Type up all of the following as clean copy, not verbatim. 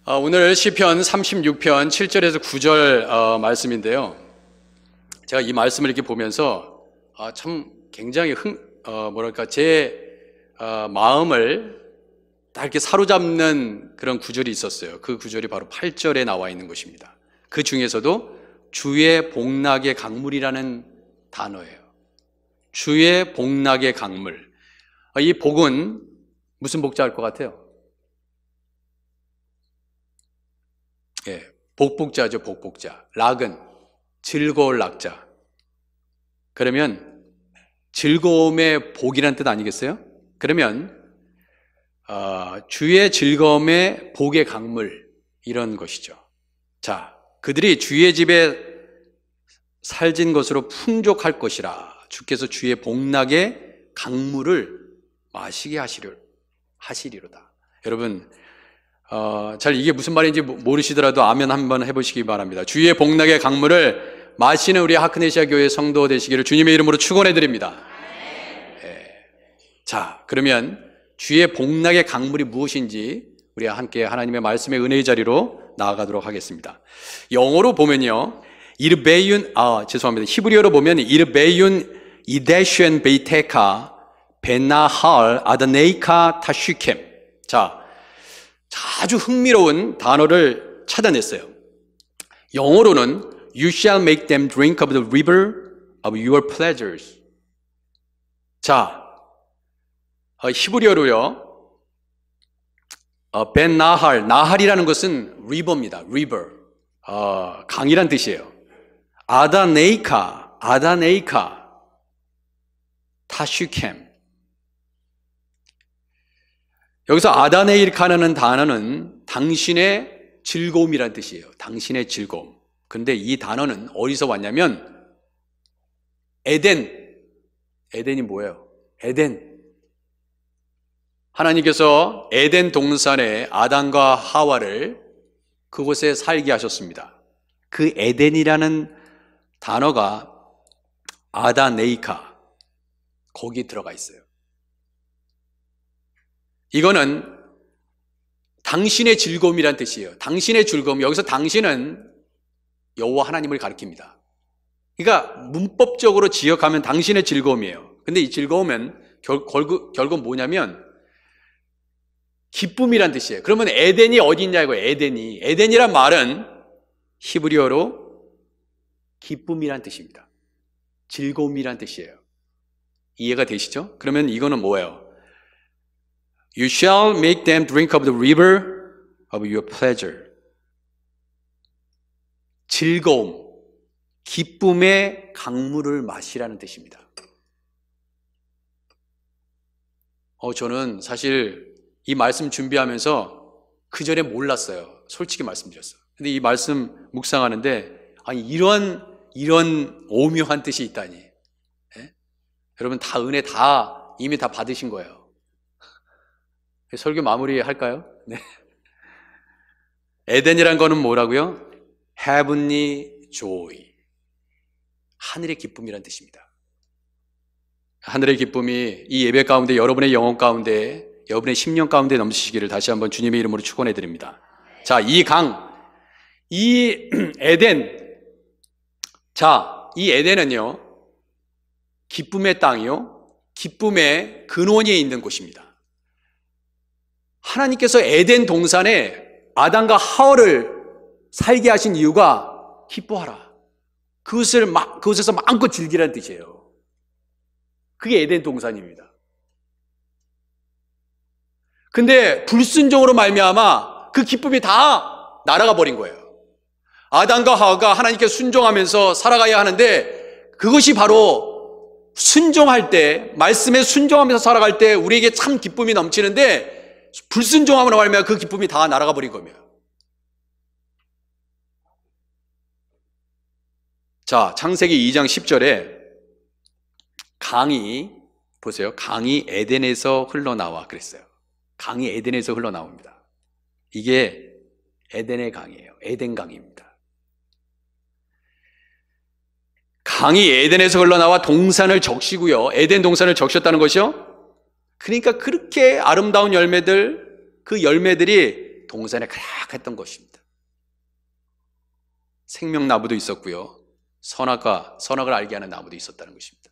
오늘 시편 36편 7절에서 9절 말씀인데요. 제가 이 말씀을 이렇게 보면서 참 굉장히 제 마음을 딱 이렇게 사로잡는 그런 구절이 있었어요. 그 구절이 바로 8절에 나와 있는 것입니다. 그 중에서도 주의 복락의 강물이라는 단어예요. 주의 복락의 강물. 이 복은 무슨 복자일 것 같아요? 복복자죠, 복복자. 락은 즐거울 락자. 그러면 즐거움의 복이란 뜻 아니겠어요? 그러면 주의 즐거움의 복의 강물, 이런 것이죠. 자, 그들이 주의 집에 살진 것으로 풍족할 것이라. 주께서 주의 복락의 강물을 마시게 하시리로다. 여러분, 잘 이게 무슨 말인지 모르시더라도 아멘 한번 해보시기 바랍니다. 주의 복락의 강물을 마시는 우리 하크네시아 교회 성도 되시기를 주님의 이름으로 축원해 드립니다. 자, 그러면 주의 복락의 강물이 무엇인지 우리 함께 하나님의 말씀의 은혜의 자리로 나아가도록 하겠습니다. 영어로 보면요, 히브리어로 보면 이르베윤 이데쉔 베이테카 베나할 아다네이카 타슈켐. 자, 아주 흥미로운 단어를 찾아냈어요. 영어로는 You shall make them drink of the river of your pleasures. 자, 히브리어로요, 벤 나할이라는 것은 river입니다. river, 강이란 뜻이에요. 아다네이카, 타슈켐. 여기서 아다네이카라는 단어는 당신의 즐거움이라는 뜻이에요. 당신의 즐거움. 그런데 이 단어는 어디서 왔냐면 에덴이 뭐예요? 에덴. 하나님께서 에덴 동산에 아담과 하와를 그곳에 살게 하셨습니다. 그 에덴이라는 단어가 아다네이카, 거기 들어가 있어요. 이거는 당신의 즐거움이란 뜻이에요. 당신의 즐거움. 여기서 당신은 여호와 하나님을 가리킵니다. 그러니까 문법적으로 지역하면 당신의 즐거움이에요. 근데 이 즐거움은 결국 뭐냐면 기쁨이란 뜻이에요. 그러면 에덴이 어디 있냐고요. 에덴이란 말은 히브리어로 기쁨이란 뜻입니다. 즐거움이란 뜻이에요. 이해가 되시죠? 그러면 이거는 뭐예요? You shall make them drink of the river of your pleasure. 즐거움, 기쁨의 강물을 마시라는 뜻입니다. 저는 사실 이 말씀 준비하면서 그 전에 몰랐어요. 솔직히 말씀드렸어요. 근데 이 말씀 묵상하는데, 아니, 이런 오묘한 뜻이 있다니. 예? 여러분 다 은혜 이미 다 받으신 거예요. 설교 마무리 할까요? 네. 에덴이란 거는 뭐라고요? Heavenly joy. 하늘의 기쁨이란 뜻입니다. 하늘의 기쁨이 이 예배 가운데, 여러분의 영혼 가운데, 여러분의 심령 가운데 넘치시기를 다시 한번 주님의 이름으로 축원해 드립니다. 자, 이 에덴. 자, 이 에덴은요, 기쁨의 땅이요, 기쁨의 근원이 있는 곳입니다. 하나님께서 에덴 동산에 아담과 하와를 살게 하신 이유가 기뻐하라. 그곳에서 마음껏 즐기라는 뜻이에요. 그게 에덴 동산입니다. 근데 불순종으로 말미암아 그 기쁨이 다 날아가 버린 거예요. 아담과 하와가 하나님께 순종하면서 살아가야 하는데, 그것이 바로 순종할 때, 말씀에 순종하면서 살아갈 때 우리에게 참 기쁨이 넘치는데, 불순종함으로 말미암아 그 기쁨이 다 날아가 버린 겁니다. 자, 창세기 2장 10절에 보세요. 강이 에덴에서 흘러나와 그랬어요. 강이 에덴에서 흘러나옵니다. 이게 에덴의 강이에요. 에덴 강입니다. 강이 에덴에서 흘러나와 동산을 적시고요. 에덴 동산을 적셨다는 것이요. 그러니까 그렇게 아름다운 열매들, 그 열매들이 동산에 가득했던 것입니다. 생명나무도 있었고요. 선악을 알게 하는 나무도 있었다는 것입니다.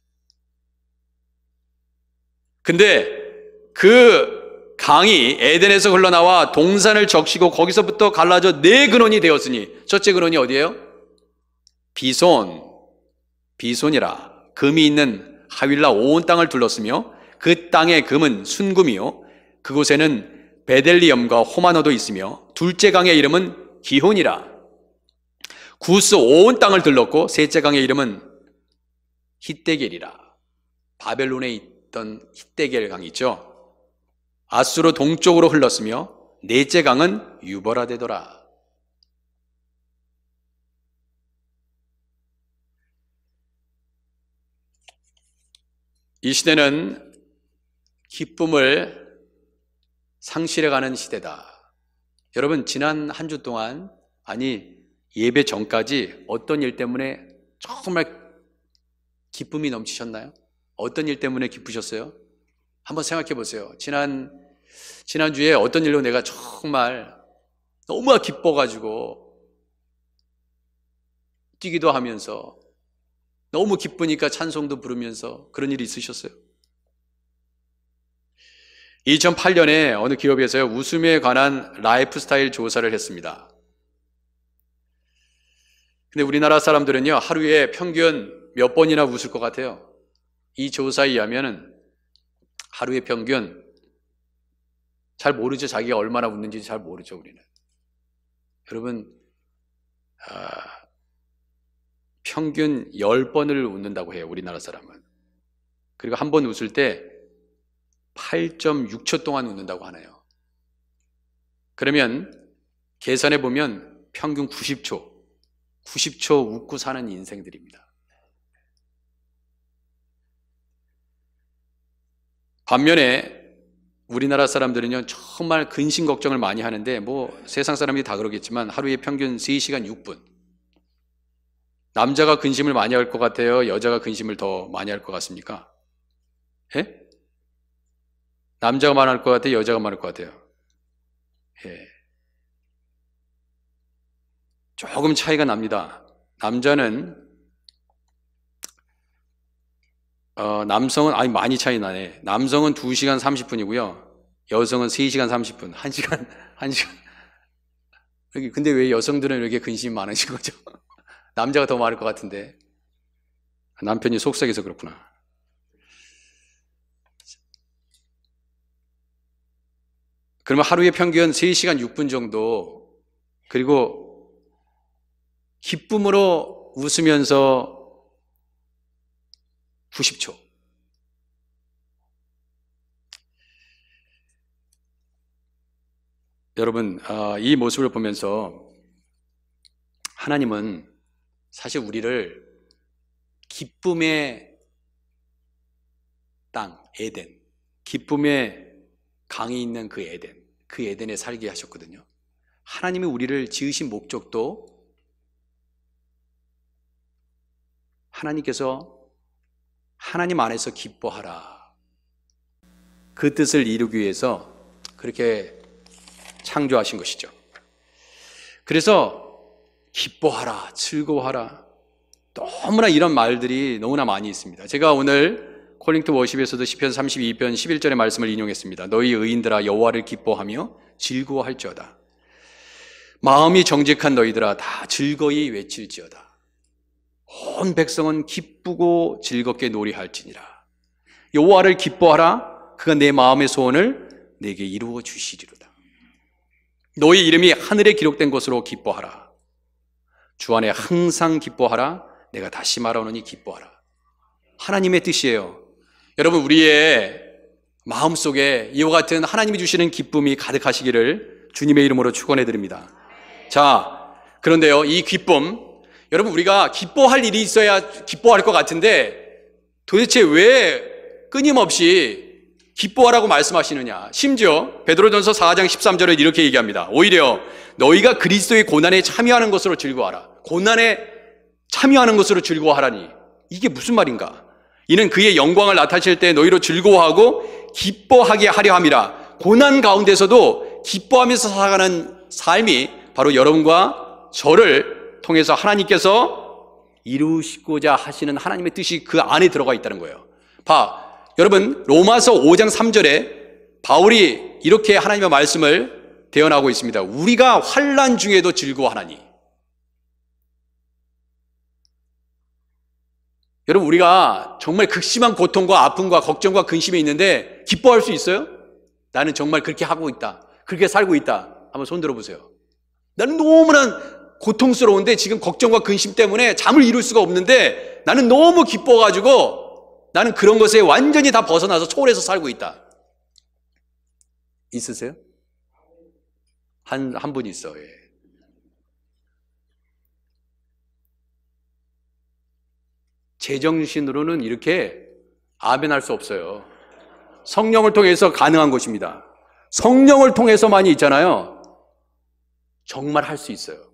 근데 그 강이 에덴에서 흘러나와 동산을 적시고 거기서부터 갈라져 네 근원이 되었으니, 첫째 근원이 어디예요? 비손이라. 금이 있는 하윌라 온 땅을 둘렀으며 그 땅의 금은 순금이요 그곳에는 베델리엄과 호마노도 있으며 둘째 강의 이름은 기혼이라. 구스 온 땅을 둘렀고 셋째 강의 이름은 hit데겔이라. 바벨론에 있던 hit데겔 강이 있죠. 아수로 동쪽으로 흘렀으며 넷째 강은 유버라 되더라. 이 시대는 기쁨을 상실해가는 시대다. 여러분, 지난 한 주 동안, 아니 예배 전까지 어떤 일 때문에 정말 기쁨이 넘치셨나요? 어떤 일 때문에 기쁘셨어요? 한번 생각해 보세요. 지난주에 어떤 일로 내가 정말 너무 기뻐가지고 뛰기도 하면서 너무 기쁘니까 찬송도 부르면서 그런 일이 있으셨어요? 2008년에 어느 기업에서요, 웃음에 관한 라이프 스타일 조사를 했습니다. 근데 우리나라 사람들은요, 하루에 평균 몇 번이나 웃을 것 같아요? 이 조사에 의하면 하루에 평균, 잘 모르죠. 자기가 얼마나 웃는지 잘 모르죠, 우리는. 여러분, 평균 10번을 웃는다고 해요, 우리나라 사람은. 그리고 한 번 웃을 때 8.6초 동안 웃는다고 하네요. 그러면 계산해 보면 평균 90초 웃고 사는 인생들입니다. 반면에 우리나라 사람들은요, 정말 근심 걱정을 많이 하는데, 뭐 세상 사람들이 다 그러겠지만 하루에 평균 3시간 6분. 남자가 근심을 많이 할 것 같아요? 여자가 근심을 더 많이 할 것 같습니까? 예? 남자가 많이 할 것 같아요? 여자가 많을 것 같아요? 예. 조금 차이가 납니다. 남성은 많이 차이 나네. 남성은 2시간 30분이고요. 여성은 3시간 30분. 1시간. 근데 왜 여성들은 이렇게 근심이 많으신 거죠? 남자가 더 많을 것 같은데. 남편이 속삭여서 그렇구나. 그러면 하루에 평균 3시간 6분 정도, 그리고 기쁨으로 웃으면서 90초. 여러분, 이 모습을 보면서 하나님은 사실 우리를 기쁨의 땅, 에덴, 기쁨의 강이 있는 그 에덴에 살게 하셨거든요. 하나님이 우리를 지으신 목적도 하나님께서 하나님 안에서 기뻐하라, 그 뜻을 이루기 위해서 그렇게 창조하신 것이죠. 그래서 기뻐하라, 즐거워하라, 너무나 이런 말들이 너무나 많이 있습니다. 제가 오늘 콜링 투 워십에서도 시편 32편 11절의 말씀을 인용했습니다. 너희 의인들아 여호와를 기뻐하며 즐거워할지어다. 마음이 정직한 너희들아 다 즐거이 외칠지어다. 온 백성은 기쁘고 즐겁게 놀이할지니라. 여호와를 기뻐하라. 그가 내 마음의 소원을 내게 이루어 주시리로다. 너희 이름이 하늘에 기록된 것으로 기뻐하라. 주 안에 항상 기뻐하라. 내가 다시 말하노니 기뻐하라. 하나님의 뜻이에요. 여러분, 우리의 마음속에 이와 같은 하나님이 주시는 기쁨이 가득하시기를 주님의 이름으로 축원해 드립니다. 자, 그런데요, 이 기쁨, 여러분, 우리가 기뻐할 일이 있어야 기뻐할 것 같은데 도대체 왜 끊임없이 기뻐하라고 말씀하시느냐. 심지어 베드로전서 4장 13절에 이렇게 얘기합니다. 오히려 너희가 그리스도의 고난에 참여하는 것으로 즐거워하라. 고난에 참여하는 것으로 즐거워하라니, 이게 무슨 말인가? 이는 그의 영광을 나타내실 때 너희로 즐거워하고 기뻐하게 하려 함이라. 고난 가운데서도 그리고 기뻐하면서 살아가는 삶이 바로 여러분과 저를 통해서 하나님께서 이루시고자 하시는 하나님의 뜻이 그 안에 들어가 있다는 거예요. 여러분, 로마서 5장 3절에 바울이 이렇게 하나님의 말씀을 대언하고 있습니다. 우리가 환난 중에도 즐거워하나니. 여러분, 우리가 정말 극심한 고통과 아픔과 걱정과 근심이 있는데 기뻐할 수 있어요? 나는 정말 그렇게 하고 있다, 그렇게 살고 있다. 한번 손 들어보세요. 나는 너무나 고통스러운데 지금 걱정과 근심 때문에 잠을 이룰 수가 없는데 나는 너무 기뻐가지고 나는 그런 것에 완전히 다 벗어나서 초월해서 살고 있다. 있으세요? 한 분 있어. 예. 제정신으로는 이렇게 아멘할 수 없어요. 성령을 통해서 가능한 것입니다. 성령을 통해서만이 있잖아요. 정말 할 수 있어요.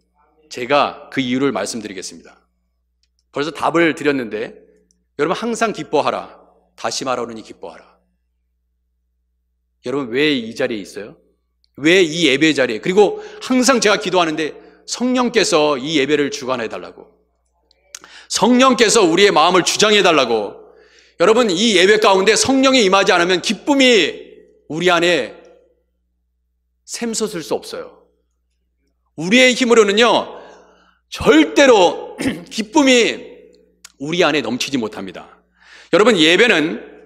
제가 그 이유를 말씀드리겠습니다. 벌써 답을 드렸는데 여러분, 항상 기뻐하라. 다시 말하노니 기뻐하라. 여러분, 왜 이 자리에 있어요? 왜 이 예배 자리에? 그리고 항상 제가 기도하는데 성령께서 이 예배를 주관해 달라고, 성령께서 우리의 마음을 주장해 달라고. 여러분, 이 예배 가운데 성령이 임하지 않으면 기쁨이 우리 안에 샘솟을 수 없어요. 우리의 힘으로는요 절대로 기쁨이 우리 안에 넘치지 못합니다. 여러분, 예배는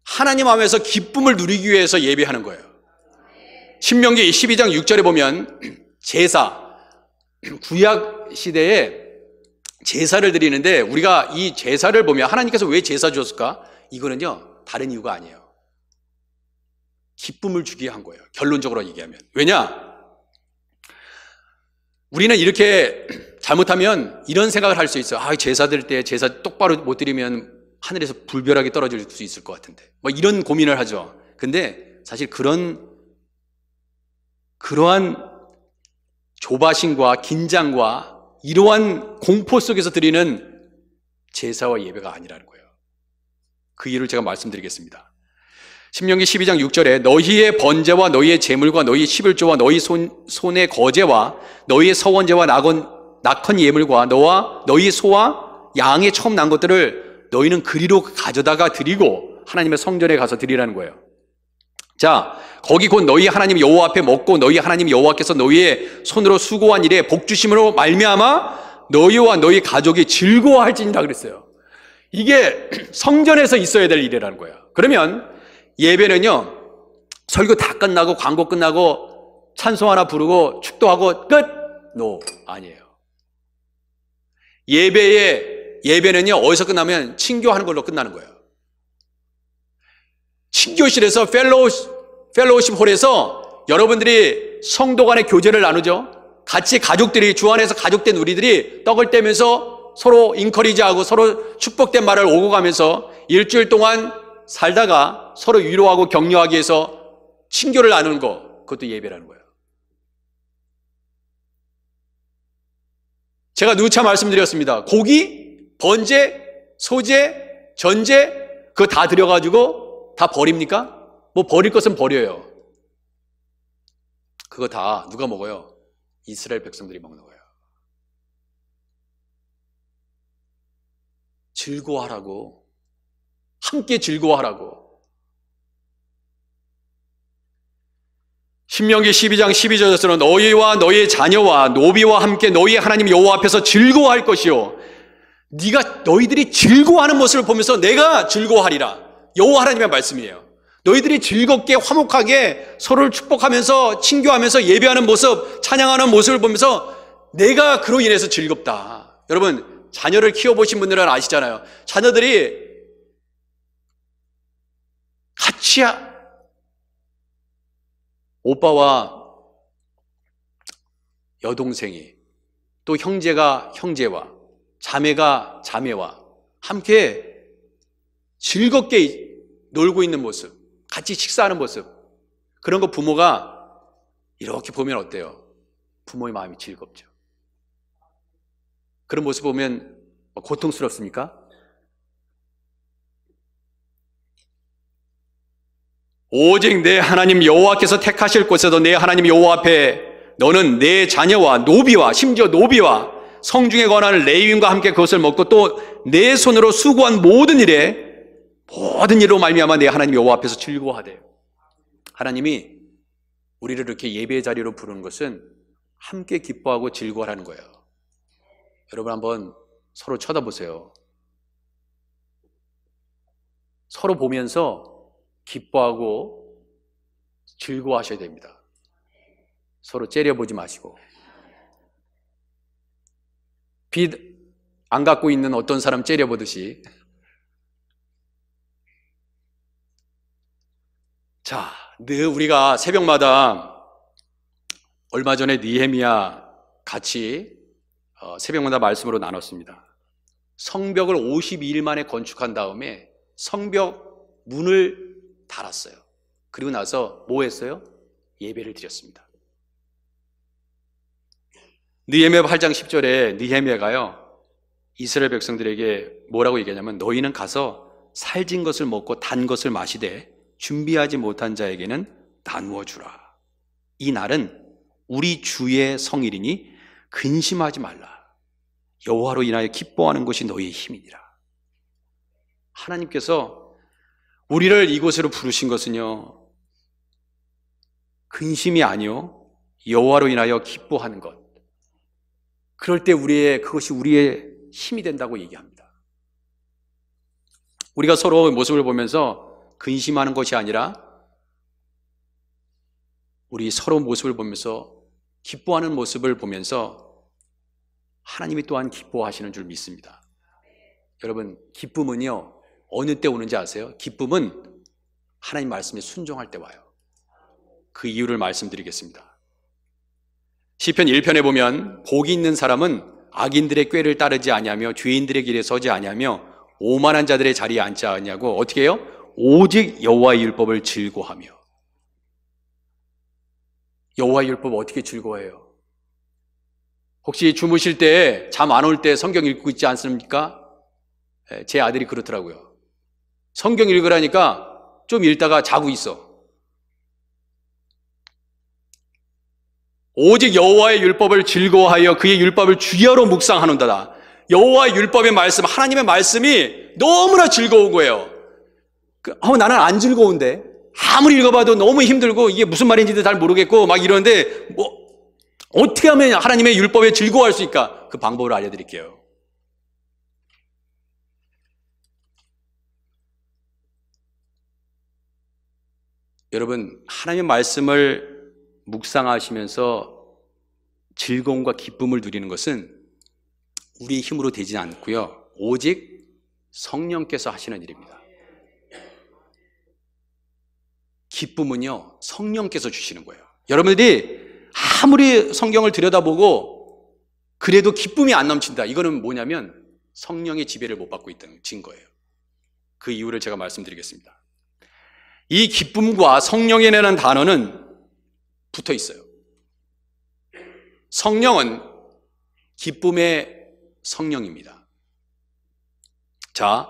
하나님 앞에서 기쁨을 누리기 위해서 예배하는 거예요. 신명기 12장 6절에 보면 제사, 구약 시대에 제사를 드리는데 우리가 이 제사를 보면 하나님께서 왜 제사 주셨을까? 이거는요 다른 이유가 아니에요. 기쁨을 주기 위한 거예요. 결론적으로 얘기하면. 왜냐? 우리는 이렇게 잘못하면 이런 생각을 할 수 있어요. 제사 드릴 때 제사 똑바로 못 드리면 하늘에서 불벼락이 떨어질 수 있을 것 같은데, 뭐 이런 고민을 하죠. 근데 사실 그러한 조바심과 긴장과 이러한 공포 속에서 드리는 제사와 예배가 아니라는 거예요. 그 이유를 제가 말씀드리겠습니다. 신명기 12장 6절에 너희의 번제와 너희의 제물과 너희의 11조와 너희 손의 거제와 너희의 서원제와 낙헌 예물과 너와 너희 소와 양의 처음 난 것들을 너희는 그리로 가져다가 드리고 하나님의 성전에 가서 드리라는 거예요. 자, 거기 곧 너희 하나님 여호와 앞에 먹고 너희 하나님 여호와께서 너희의 손으로 수고한 일에 복 주심으로 말미암아 너희와 너희 가족이 즐거워할지니라 그랬어요. 이게 성전에서 있어야 될 일이라는 거예요. 그러면 예배는요 설교 다 끝나고 광고 끝나고 찬송 하나 부르고 축도하고 끝? 노, 아니에요. 예배는요 어디서 끝나면 친교하는 걸로 끝나는 거예요. 친교실에서 펠로우십 홀에서 여러분들이 성도 간의 교제를 나누죠. 같이 가족들이 주 안에서 가족된 우리들이 떡을 떼면서 서로 인커리지하고 서로 축복된 말을 오고 가면서 일주일 동안 살다가 서로 위로하고 격려하기 위해서 친교를 나누는 거, 그것도 예배라는 거예요. 제가 누차 말씀드렸습니다. 고기, 번제, 소제, 전제 그거 다 드려가지고 다 버립니까? 뭐 버릴 것은 버려요. 그거 다 누가 먹어요? 이스라엘 백성들이 먹는 거예요. 즐거워하라고, 함께 즐거워하라고. 신명기 12장 12절에서는 너희와 너희의 자녀와 노비와 함께 너희 하나님 여호와 앞에서 즐거워할 것이요, 너희들이 즐거워하는 모습을 보면서 내가 즐거워하리라. 여호와 하나님의 말씀이에요. 너희들이 즐겁게 화목하게 서로를 축복하면서 친교하면서 예배하는 모습, 찬양하는 모습을 보면서 내가 그로 인해서 즐겁다. 여러분, 자녀를 키워보신 분들은 아시잖아요. 자녀들이 같이 오빠와 여동생이, 또 형제가 형제와 자매가 자매와 함께 즐겁게 놀고 있는 모습, 같이 식사하는 모습, 그런 거 부모가 이렇게 보면 어때요? 부모의 마음이 즐겁죠. 그런 모습 보면 고통스럽습니까? 오직 내 하나님 여호와께서 택하실 곳에서 내 하나님 여호와 앞에 너는 내 자녀와 노비와 심지어 노비와 성중에 관한 레위인과 함께 그것을 먹고 또 내 손으로 수고한 모든 일로 말미암아 내 하나님 여호와 앞에서 즐거워하되. 하나님이 우리를 이렇게 예배의 자리로 부르는 것은 함께 기뻐하고 즐거워하는 거예요. 여러분 한번 서로 쳐다보세요. 서로 보면서 기뻐하고 즐거워하셔야 됩니다. 서로 째려보지 마시고. 빚 안 갖고 있는 어떤 사람 째려보듯이. 자, 늘 우리가 새벽마다 얼마 전에 느헤미야 같이 새벽마다 말씀으로 나눴습니다. 성벽을 52일 만에 건축한 다음에 성벽 문을 달았어요. 그리고 나서 뭐 했어요? 예배를 드렸습니다. 느헤미야 8장 10절에 느헤미야가요 이스라엘 백성들에게 뭐라고 얘기하냐면 너희는 가서 살진 것을 먹고 단 것을 마시되 준비하지 못한 자에게는 나누어 주라. 이 날은 우리 주의 성일이니 근심하지 말라. 여호와로 인하여 기뻐하는 것이 너희의 힘이니라. 하나님께서 우리를 이곳으로 부르신 것은요 근심이 아니요 여호와로 인하여 기뻐하는 것. 그럴 때 그것이 우리의 힘이 된다고 얘기합니다. 우리가 서로 모습을 보면서 근심하는 것이 아니라 우리 서로 모습을 보면서 기뻐하는 모습을 보면서 하나님이 또한 기뻐하시는 줄 믿습니다. 여러분, 기쁨은요 어느 때 오는지 아세요? 기쁨은 하나님 말씀에 순종할 때 와요. 그 이유를 말씀드리겠습니다. 시편 1편에 보면 복이 있는 사람은 악인들의 꾀를 따르지 아니하며 죄인들의 길에 서지 아니하며 오만한 자들의 자리에 앉지 아니하고 어떻게 해요? 오직 여호와의 율법을 즐거워하며. 여호와의 율법 어떻게 즐거워해요? 혹시 주무실 때 잠 안 올 때 성경 읽고 있지 않습니까? 제 아들이 그렇더라고요. 성경 읽으라니까 좀 읽다가 자고 있어. 오직 여호와의 율법을 즐거워하여 그의 율법을 주야로 묵상하는도다. 여호와의 율법의 말씀, 하나님의 말씀이 너무나 즐거운 거예요. 나는 안 즐거운데 아무리 읽어봐도 너무 힘들고 이게 무슨 말인지도 잘 모르겠고 막 이러는데 어떻게 하면 하나님의 율법에 즐거워할 수 있을까? 그 방법을 알려드릴게요. 여러분, 하나님의 말씀을 묵상하시면서 즐거움과 기쁨을 누리는 것은 우리의 힘으로 되지 않고요. 오직 성령께서 하시는 일입니다. 기쁨은요, 성령께서 주시는 거예요. 여러분들이 아무리 성경을 들여다보고 그래도 기쁨이 안 넘친다. 이거는 뭐냐면 성령의 지배를 못 받고 있다는 증거예요. 그 이유를 제가 말씀드리겠습니다. 이 기쁨과 성령이라는 단어는 붙어 있어요. 성령은 기쁨의 성령입니다. 자,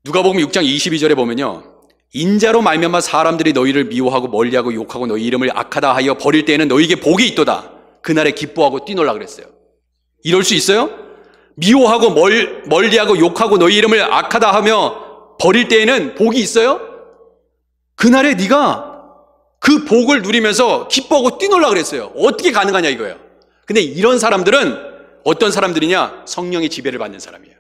누가복음 6장 22절에 보면요. 인자로 말미암아 사람들이 너희를 미워하고 멀리하고 욕하고 너희 이름을 악하다 하여 버릴 때에는 너희에게 복이 있도다. 그날에 기뻐하고 뛰놀라 그랬어요. 이럴 수 있어요? 미워하고 멀리하고 욕하고 너희 이름을 악하다 하며 버릴 때에는 복이 있어요? 그날에 네가 그 복을 누리면서 기뻐하고 뛰놀라 그랬어요. 어떻게 가능하냐 이거예요. 근데 이런 사람들은 어떤 사람들이냐? 성령의 지배를 받는 사람이에요.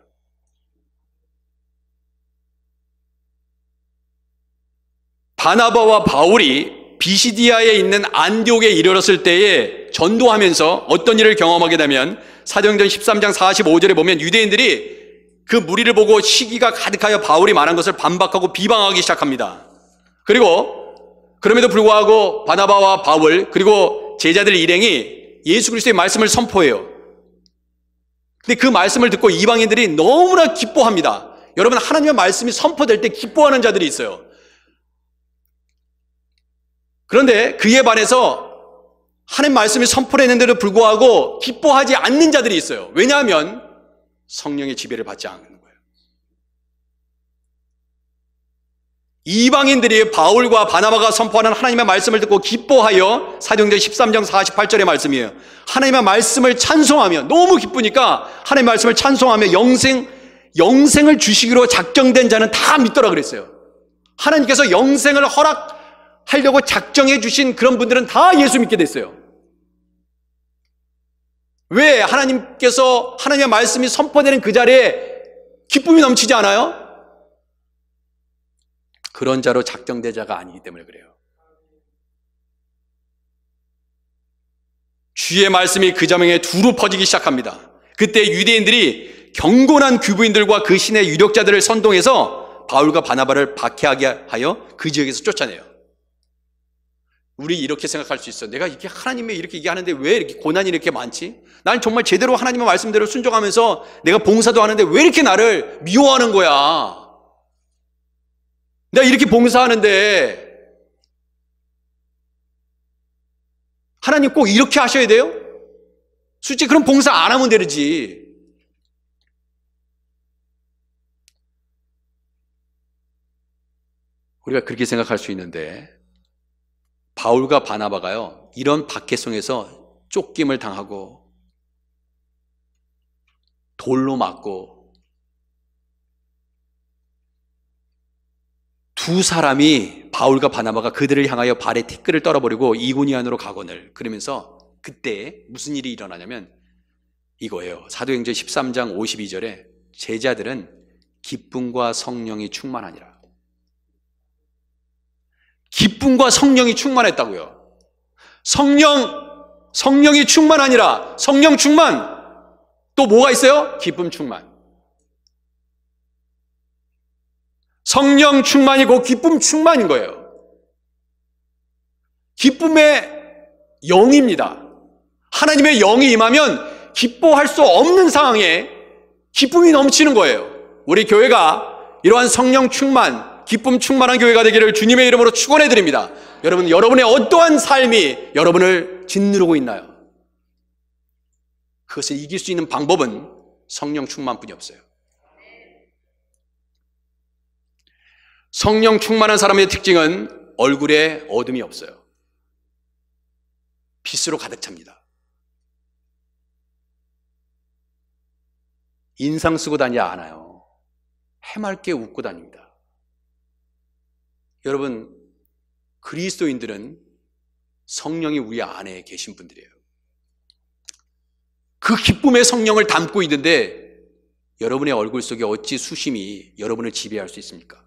바나바와 바울이 비시디아에 있는 안디옥에 이르렀을 때에 전도하면서 어떤 일을 경험하게 되면 사도행전 13장 45절에 보면 유대인들이 그 무리를 보고 시기가 가득하여 바울이 말한 것을 반박하고 비방하기 시작합니다. 그리고 그럼에도 불구하고 바나바와 바울 그리고 제자들 일행이 예수 그리스도의 말씀을 선포해요. 근데 그 말씀을 듣고 이방인들이 너무나 기뻐합니다. 여러분, 하나님의 말씀이 선포될 때 기뻐하는 자들이 있어요. 그런데 그에 반해서 하나님 말씀이 선포했는데도 불구하고 기뻐하지 않는 자들이 있어요. 왜냐하면 성령의 지배를 받지 않는 거예요. 이방인들이 바울과 바나바가 선포하는 하나님의 말씀을 듣고 기뻐하여, 사도행전 13장 48절의 말씀이에요. 하나님의 말씀을 찬송하며, 너무 기쁘니까 하나님의 말씀을 찬송하며 영생을 주시기로 작정된 자는 다 믿더라 그랬어요. 하나님께서 영생을 허락하려고 작정해 주신 그런 분들은 다 예수 믿게 됐어요. 왜? 하나님께서 하나님의 말씀이 선포되는 그 자리에 기쁨이 넘치지 않아요? 그런 자로 작정된 자가 아니기 때문에 그래요. 주의 말씀이 그 자명에 두루 퍼지기 시작합니다. 그때 유대인들이 경건한 규부인들과 그 신의 유력자들을 선동해서 바울과 바나바를 박해하게 하여 그 지역에서 쫓아내요. 우리 이렇게 생각할 수 있어. 내가 이렇게 하나님의 이렇게 얘기하는데 왜 이렇게 고난이 이렇게 많지? 난 정말 제대로 하나님의 말씀대로 순종하면서 내가 봉사도 하는데 왜 이렇게 나를 미워하는 거야? 내가 이렇게 봉사하는데 하나님 꼭 이렇게 하셔야 돼요? 솔직히 그럼 봉사 안 하면 되지. 우리가 그렇게 생각할 수 있는데 바울과 바나바가요, 이런 박해성에서 쫓김을 당하고 돌로 맞고 두 사람이, 바울과 바나바가 그들을 향하여 발에 티끌을 떨어버리고 이고니안으로 가거늘. 그러면서 그때 무슨 일이 일어나냐면 이거예요. 사도행전 13장 52절에 제자들은 기쁨과 성령이 충만하니라. 기쁨과 성령이 충만했다고요. 성령이 충만하니라. 성령 충만. 또 뭐가 있어요? 기쁨 충만. 성령 충만이고 기쁨 충만인 거예요. 기쁨의 영입니다. 하나님의 영이 임하면 기뻐할 수 없는 상황에 기쁨이 넘치는 거예요. 우리 교회가 이러한 성령 충만, 기쁨 충만한 교회가 되기를 주님의 이름으로 축원해 드립니다. 여러분, 여러분의 어떠한 삶이 여러분을 짓누르고 있나요? 그것을 이길 수 있는 방법은 성령 충만뿐이 없어요. 성령 충만한 사람의 특징은 얼굴에 어둠이 없어요. 빛으로 가득 찹니다. 인상 쓰고 다니지 않아요. 해맑게 웃고 다닙니다. 여러분, 그리스도인들은 성령이 우리 안에 계신 분들이에요. 그 기쁨의 성령을 담고 있는데 여러분의 얼굴 속에 어찌 수심이 여러분을 지배할 수 있습니까?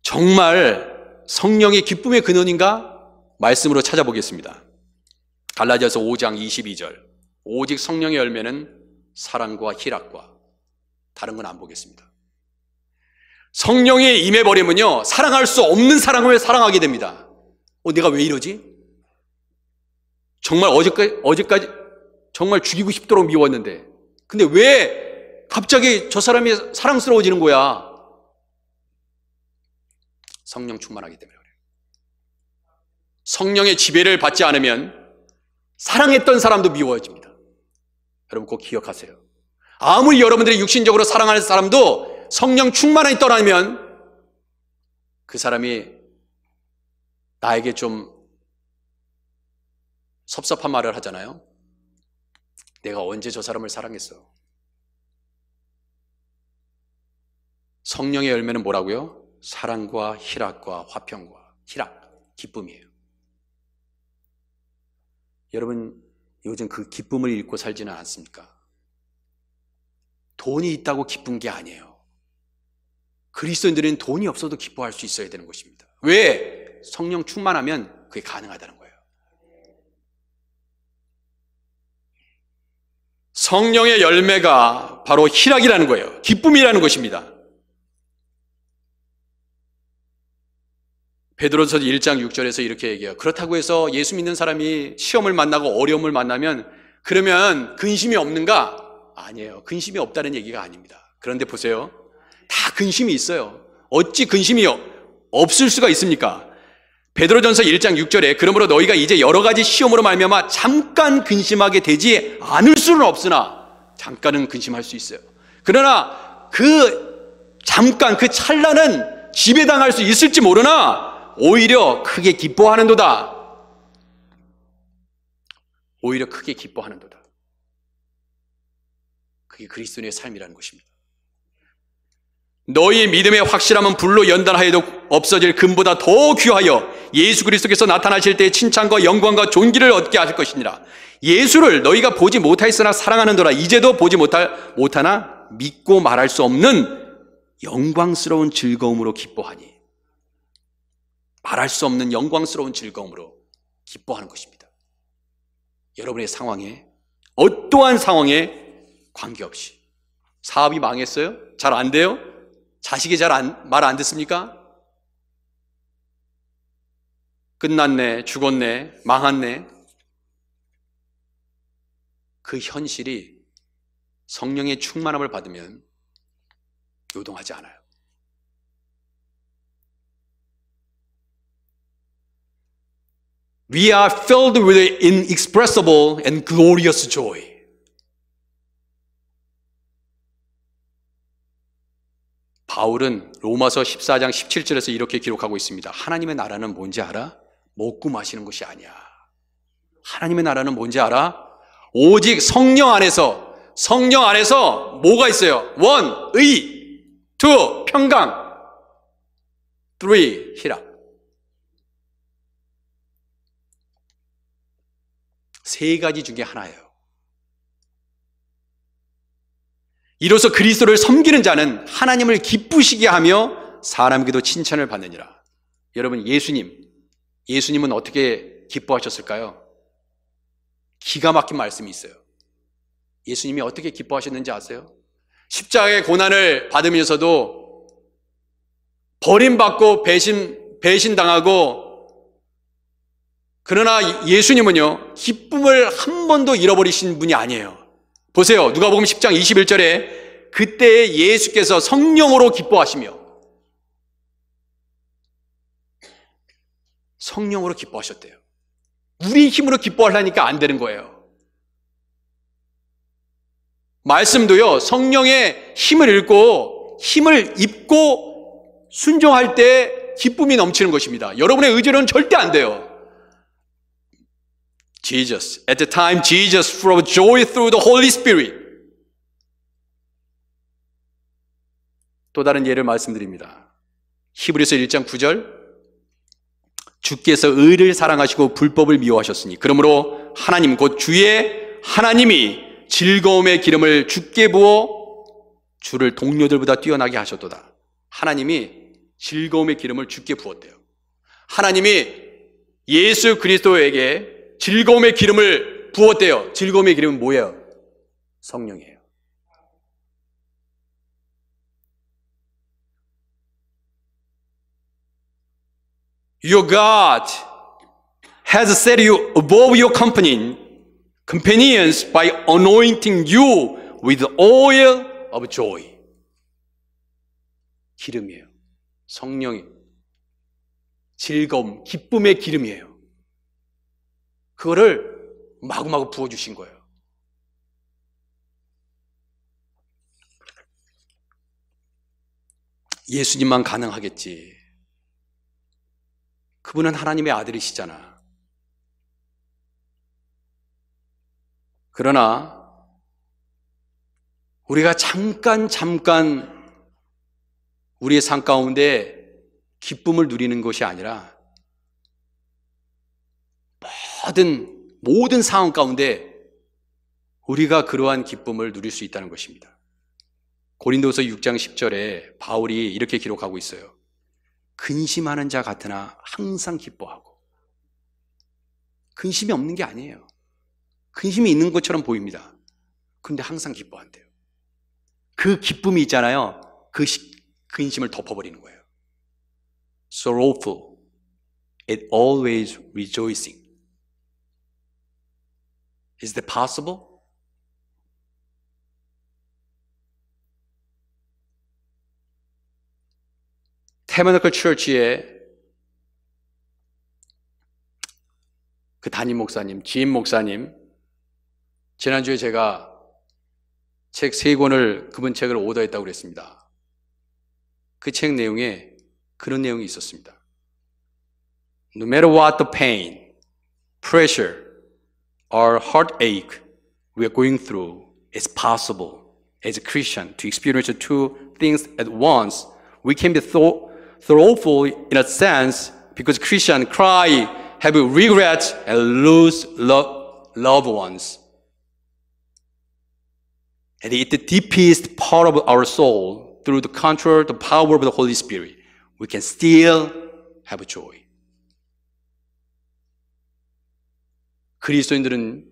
정말 성령의 기쁨의 근원인가? 말씀으로 찾아보겠습니다. 갈라디아서 5장 22절. 오직 성령의 열매는 사랑과 희락과, 다른 건 안 보겠습니다. 성령이 임해버리면요, 사랑할 수 없는 사랑을 사랑하게 됩니다. 내가 왜 이러지? 정말 어제까지 정말 죽이고 싶도록 미웠는데, 근데 왜 갑자기 저 사람이 사랑스러워지는 거야? 성령 충만하기 때문에 그래요. 성령의 지배를 받지 않으면 사랑했던 사람도 미워집니다. 여러분 꼭 기억하세요. 아무리 여러분들이 육신적으로 사랑하는 사람도 성령 충만함이 떠나면 그 사람이 나에게 좀 섭섭한 말을 하잖아요. 내가 언제 저 사람을 사랑했어? 성령의 열매는 뭐라고요? 사랑과 희락과 화평과, 희락, 기쁨이에요. 여러분, 요즘 그 기쁨을 잃고 살지는 않습니까? 돈이 있다고 기쁜 게 아니에요. 그리스도인들은 돈이 없어도 기뻐할 수 있어야 되는 것입니다. 왜? 성령 충만하면 그게 가능하다는 거예요. 성령의 열매가 바로 희락이라는 거예요. 기쁨이라는 것입니다. 베드로서 1장 6절에서 이렇게 얘기해요. 그렇다고 해서 예수 믿는 사람이 시험을 만나고 어려움을 만나면 그러면 근심이 없는가? 아니에요. 근심이 없다는 얘기가 아닙니다. 그런데 보세요. 다 근심이 있어요. 어찌 근심이 없을 수가 있습니까? 베드로전서 1장 6절에 그러므로 너희가 이제 여러 가지 시험으로 말미암아 잠깐 근심하게 되지 않을 수는 없으나 잠깐은 근심할 수 있어요. 그러나 그 잠깐, 그 찰나는 지배당할 수 있을지 모르나 오히려 크게 기뻐하는도다. 오히려 크게 기뻐하는도다. 그게 그리스도인의 삶이라는 것입니다. 너희 믿음의 확실함은 불로 연단하여도 없어질 금보다 더 귀하여 예수 그리스도께서 나타나실 때의 칭찬과 영광과 존귀를 얻게 하실 것이니라. 예수를 너희가 보지 못하였으나 사랑하는도라. 이제도 보지 못하나 믿고 말할 수 없는 영광스러운 즐거움으로 기뻐하니. 말할 수 없는 영광스러운 즐거움으로 기뻐하는 것입니다. 여러분의 상황에, 어떠한 상황에 관계없이. 사업이 망했어요? 잘 안 돼요? 자식이 말 안 듣습니까? 끝났네, 죽었네, 망했네. 그 현실이 성령의 충만함을 받으면 요동하지 않아요. We are filled with inexpressible and glorious joy. 바울은 로마서 14장 17절에서 이렇게 기록하고 있습니다. 하나님의 나라는 뭔지 알아? 먹고 마시는 것이 아니야. 하나님의 나라는 뭔지 알아? 오직 성령 안에서 뭐가 있어요? 1. 의, 2. 평강, 3. 희락. 세 가지 중에 하나예요. 이로써 그리스도를 섬기는 자는 하나님을 기쁘시게 하며 사람에게도 칭찬을 받느니라. 여러분, 예수님은 어떻게 기뻐하셨을까요? 기가 막힌 말씀이 있어요. 예수님이 어떻게 기뻐하셨는지 아세요? 십자가의 고난을 받으면서도 버림받고 배신당하고, 그러나 예수님은요, 기쁨을 한 번도 잃어버리신 분이 아니에요. 보세요. 누가복음 10장 21절에 그때 예수께서 성령으로 기뻐하시며, 성령으로 기뻐하셨대요. 우리 힘으로 기뻐하려니까 안 되는 거예요. 말씀도요, 성령의 힘을 입고 순종할 때 기쁨이 넘치는 것입니다. 여러분의 의지로는 절대 안 돼요. at the time, Jesus flowed joy through the Holy Spirit. 또 다른 예를 말씀드립니다. 히브리서 1장 9절. 주께서 의를 사랑하시고 불법을 미워하셨으니 그러므로 하나님 곧 주의 하나님이 즐거움의 기름을 주께 부어 주를 동료들보다 뛰어나게 하셨도다. 하나님이 즐거움의 기름을 주께 부었대요. 하나님이 예수 그리스도에게 즐거움의 기름을 부었대요. 즐거움의 기름은 뭐예요? 성령이에요. Your God has set you above your companions by anointing you with oil of joy. 기름이에요. 성령이 즐거움, 기쁨의 기름이에요. 그거를 마구마구 부어주신 거예요. 예수님만 가능하겠지. 그분은 하나님의 아들이시잖아. 그러나 우리가 잠깐 우리의 삶 가운데 기쁨을 누리는 것이 아니라 모든 상황 가운데 우리가 그러한 기쁨을 누릴 수 있다는 것입니다. 고린도서 6장 10절에 바울이 이렇게 기록하고 있어요. 근심하는 자 같으나 항상 기뻐하고. 근심이 없는 게 아니에요. 근심이 있는 것처럼 보입니다. 그런데 항상 기뻐한대요. 그 기쁨이 있잖아요. 그 근심을 덮어버리는 거예요. Sorrowful, yet always rejoicing. Is that possible? Tabernacle Church의 그 담임 목사님, 지임 목사님, 지난주에 제가 책 3권을 그분 책을 오더했다고 그랬습니다. 그 책 내용에 그런 내용이 있었습니다. No matter what the pain, pressure, or heartache we are going through, it's possible as a Christian to experience the two things at once. We can be thoughtful in a sense because Christians cry, have regrets, and lose loved ones. And at the deepest part of our soul, through the control, the power of the Holy Spirit, we can still have joy. 그리스도인들은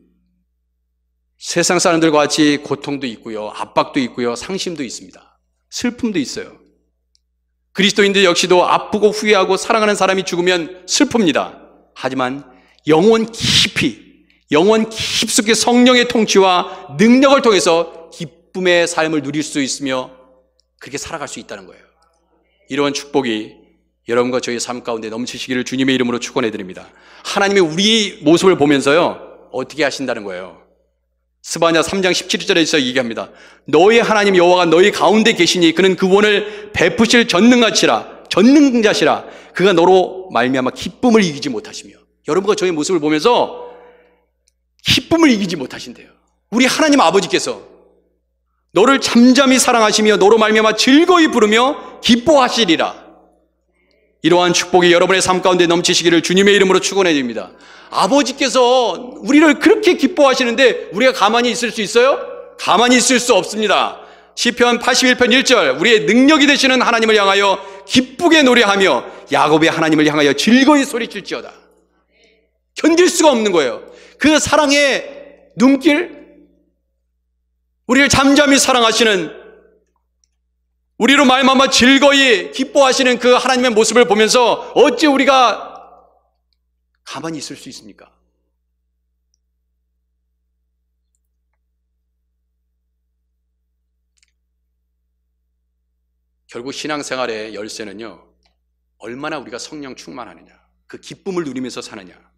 세상 사람들과 같이 고통도 있고요, 압박도 있고요, 상심도 있습니다. 슬픔도 있어요. 그리스도인들 역시도 아프고 후회하고 사랑하는 사람이 죽으면 슬픕니다. 하지만 영원 깊숙이 성령의 통치와 능력을 통해서 기쁨의 삶을 누릴 수 있으며 그렇게 살아갈 수 있다는 거예요. 이러한 축복이 여러분과 저희의 삶 가운데 넘치시기를 주님의 이름으로 축원해 드립니다. 하나님이 우리 모습을 보면서요, 어떻게 하신다는 거예요? 스바냐 3장 17절에서 얘기합니다. 너의 하나님 여호와가 너희 가운데 계시니 그는 그 원을 베푸실 전능자시라. 그가 너로 말미암아 기쁨을 이기지 못하시며. 여러분과 저의 모습을 보면서 기쁨을 이기지 못하신대요. 우리 하나님 아버지께서 너를 잠잠히 사랑하시며 너로 말미암아 즐거이 부르며 기뻐하시리라. 이러한 축복이 여러분의 삶 가운데 넘치시기를 주님의 이름으로 축원해 드립니다. 아버지께서 우리를 그렇게 기뻐하시는데 우리가 가만히 있을 수 있어요? 가만히 있을 수 없습니다. 시편 81편 1절, 우리의 능력이 되시는 하나님을 향하여 기쁘게 노래하며 야곱의 하나님을 향하여 즐거이 소리칠지어다. 견딜 수가 없는 거예요. 그 사랑의 눈길, 우리를 잠잠히 사랑하시는, 우리로 말미암아 즐거이 기뻐하시는 그 하나님의 모습을 보면서 어찌 우리가 가만히 있을 수 있습니까? 결국 신앙생활의 열쇠는요, 얼마나 우리가 성령 충만하느냐, 그 기쁨을 누리면서 사느냐.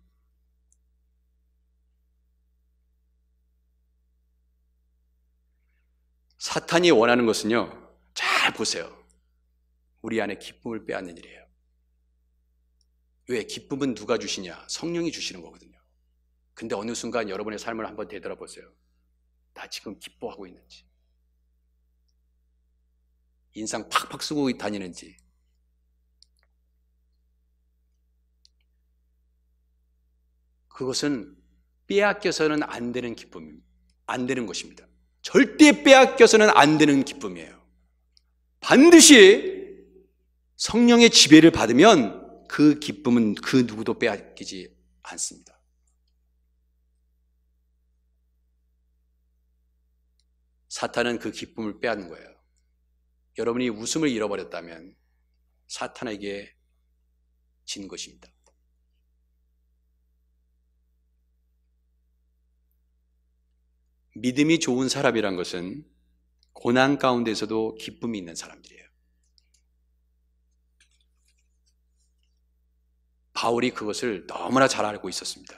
사탄이 원하는 것은요, 잘 보세요. 우리 안에 기쁨을 빼앗는 일이에요. 왜? 기쁨은 누가 주시냐? 성령이 주시는 거거든요. 근데 어느 순간 여러분의 삶을 한번 되돌아보세요. 나 지금 기뻐하고 있는지, 인상 팍팍 쓰고 다니는지. 그것은 빼앗겨서는 안 되는 기쁨입니다. 안 되는 것입니다. 절대 빼앗겨서는 안 되는 기쁨이에요. 반드시 성령의 지배를 받으면 그 기쁨은 그 누구도 빼앗기지 않습니다. 사탄은 그 기쁨을 빼앗는 거예요. 여러분이 웃음을 잃어버렸다면 사탄에게 진 것입니다. 믿음이 좋은 사람이란 것은 고난 가운데서도 기쁨이 있는 사람들이에요. 바울이 그것을 너무나 잘 알고 있었습니다.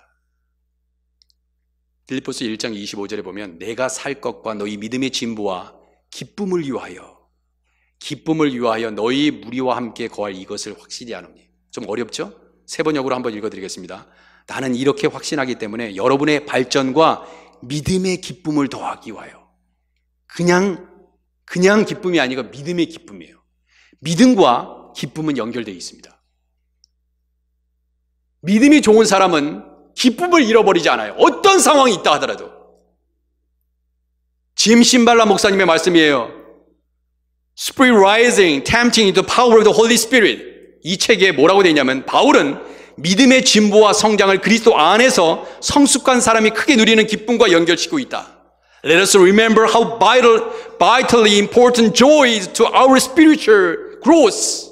빌립보서 1장 25절에 보면 내가 살 것과 너희 믿음의 진보와 기쁨을 위하여 너희 무리와 함께 거할 이것을 확실히 아노니. 좀 어렵죠? 세 번역으로 한번 읽어드리겠습니다. 나는 이렇게 확신하기 때문에 여러분의 발전과 믿음의 기쁨을 더하기 위하여. 그냥 기쁨이 아니고 믿음의 기쁨이에요. 믿음과 기쁨은 연결되어 있습니다. 믿음이 좋은 사람은 기쁨을 잃어버리지 않아요. 어떤 상황이 있다 하더라도. 짐 신발라 목사님의 말씀이에요. Spirit rising, tempting the power of the Holy Spirit. 이 책에 뭐라고 되어 있냐면 바울은 믿음의 진보와 성장을 그리스도 안에서 성숙한 사람이 크게 누리는 기쁨과 연결시키고 있다. Let us remember how vitally important joy is to our spiritual growth.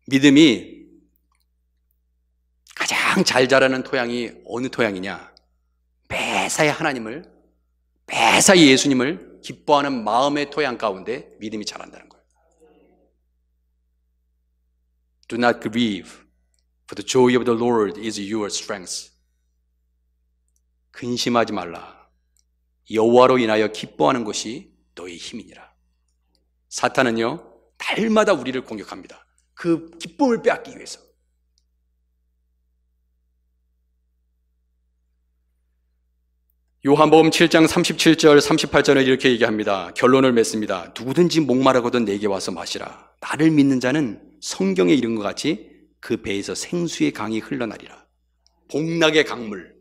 믿음이 가장 잘 자라는 토양이 어느 토양이냐? 매사에 하나님을, 매사에 예수님을 기뻐하는 마음의 토양 가운데 믿음이 자란다는 거예요. Do not grieve, for the joy of the Lord is your strength. 근심하지 말라. 여호와로 인하여 기뻐하는 것이 너의 힘이니라. 사탄은요, 날마다 우리를 공격합니다. 그 기쁨을 빼앗기 위해서. 요한복음 7장 37절 38절에 이렇게 얘기합니다. 결론을 맺습니다. 누구든지 목마르거든 내게 와서 마시라. 나를 믿는 자는 성경에 이른 것 같이 그 배에서 생수의 강이 흘러나리라. 복락의 강물,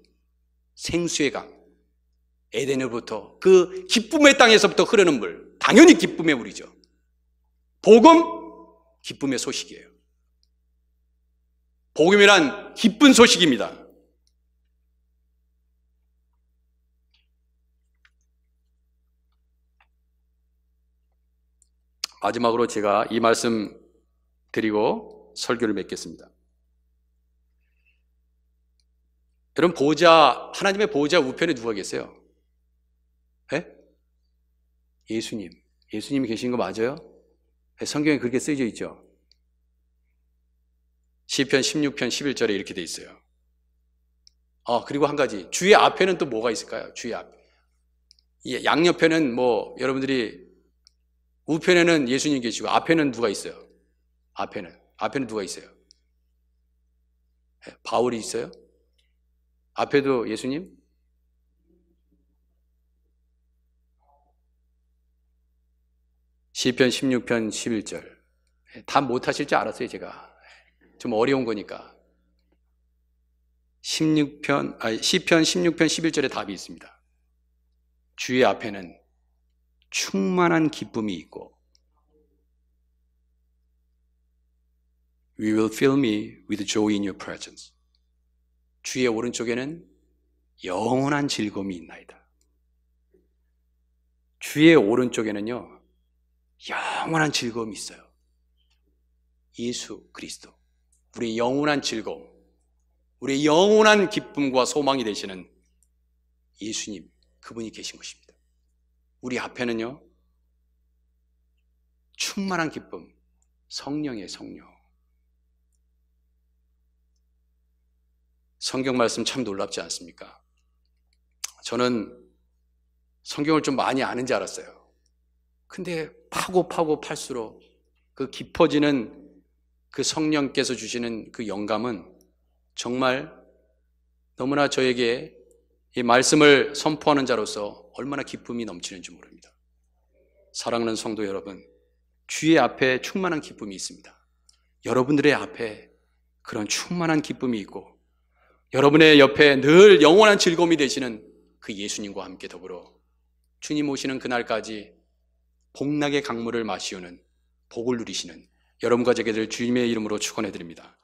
생수의 강, 에덴으로부터 그 기쁨의 땅에서부터 흐르는 물, 당연히 기쁨의 물이죠. 복음, 기쁨의 소식이에요. 복음이란 기쁜 소식입니다. 마지막으로 제가 이 말씀 드리고 설교를 맺겠습니다. 여러분, 보호자, 하나님의 보호자 우편에 누가 계세요? 네? 예수님. 예수님이 계신 거 맞아요? 네, 성경에 그렇게 쓰여져 있죠. 시편 16편 11절에 이렇게 돼 있어요. 그리고 한 가지, 주의 앞에는 또 뭐가 있을까요? 주의 앞. 양옆에는 뭐 여러분들이 우편에는 예수님 계시고 앞에는 누가 있어요? 앞에는 누가 있어요? 바울이 있어요? 앞에도 예수님? 시편 16편 11절. 다 못하실 줄 알았어요, 제가. 좀 어려운 거니까. 시편 16편 11절에 답이 있습니다. 주의 앞에는 충만한 기쁨이 있고 We will fill me with joy in your presence. 주의 오른쪽에는 영원한 즐거움이 있나이다. 주의 오른쪽에는요, 영원한 즐거움이 있어요. 예수 그리스도, 우리의 영원한 즐거움, 우리의 영원한 기쁨과 소망이 되시는 예수님, 그분이 계신 것입니다. 우리 앞에는요, 충만한 기쁨, 성령의 성령. 성경 말씀 참 놀랍지 않습니까? 저는 성경을 좀 많이 아는지 알았어요. 근데 파고 팔수록 그 깊어지는 그 성령께서 주시는 그 영감은 정말 너무나 저에게 이 말씀을 선포하는 자로서 얼마나 기쁨이 넘치는지 모릅니다. 사랑하는 성도 여러분, 주의 앞에 충만한 기쁨이 있습니다. 여러분들의 앞에 그런 충만한 기쁨이 있고 여러분의 옆에 늘 영원한 즐거움이 되시는 그 예수님과 함께 더불어 주님 오시는 그날까지 복락의 강물을 마시우는 복을 누리시는 여러분과 제게 될 주님의 이름으로 축원해 드립니다.